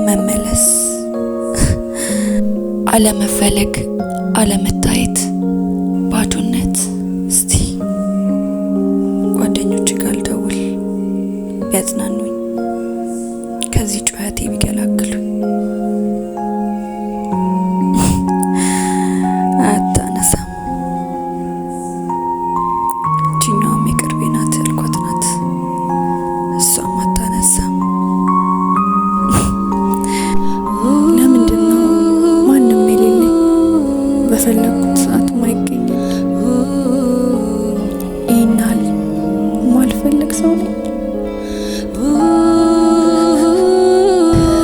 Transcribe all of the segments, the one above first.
መመለስ፣ አለመፈለግ፣ አለመታየት፣ ባዶነት። እስቲ ጓደኞች ጋር ልደውል ቢያጽናኑኝ፣ ከዚህ ጩኸቴ ቢገላግሉኝ። አታነሳም። ችኛዋም የቅርቤ ናት ያልኳት ናት፣ እሷም አታነሳም። ለምንድን ነው ማንም የሌለኝ በፈለኩት ሰዓት ማይገኘኝ? ይህን ያህል ማልፈልግ ሰው ነኝ?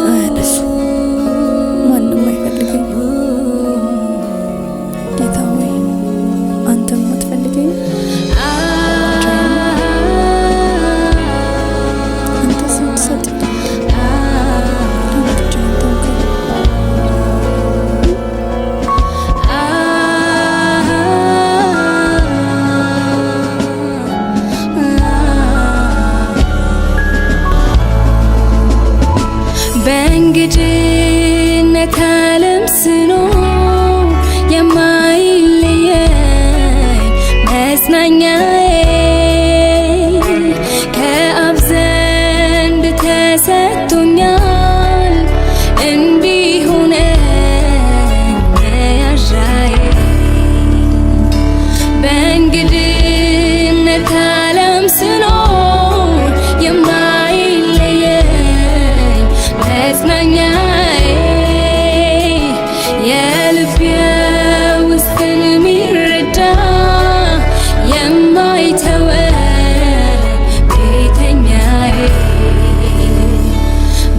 አያነሱ፣ ማንም አይፈልገኝ። ጌታ ሆይ አንተም አትፈልገኝ? አንተ ስትሰጥ በእንግድነት ዓለም ስኖር የማይለየኝ መጽናኛዬ ከአብ ዘንድ ተሰጥቶኛል፣ እንዲሆነኝ መያዣዬ። በእንግድነት ዓለም ስኖር የማይለየኝ መጽናኛዬ የልቤ ውስጥን የሚረዳ የማይተወኝ ቤተኛዬ።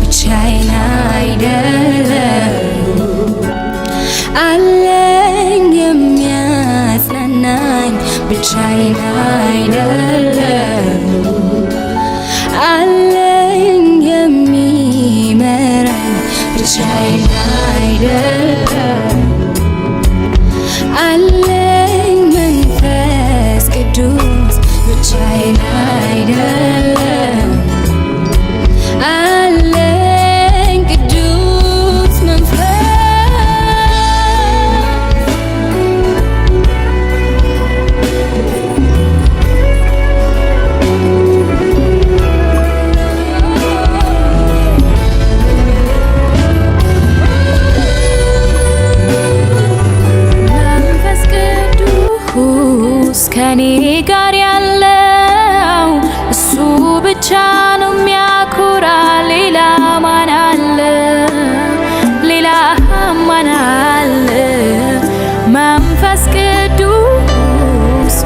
ብቻዬን አይደለም አለኝ የሚያጽናናኝ፣ ብቻዬን አይደለም አለኝ የሚመራኝ፣ ብቻዬን አይደለም አለኝ መንፈስ ቅዱስ፣ ብቻዬን አይደለም አለኝ ቅዱስ መንፈስ። መንፈስ ቅዱስ ከኔ ጋር ያለው እሱ ብቻ ነው የሚያኮራ። ሌላ ማን አለ? ሌላ ማን አለ? መንፈስ ቅዱስ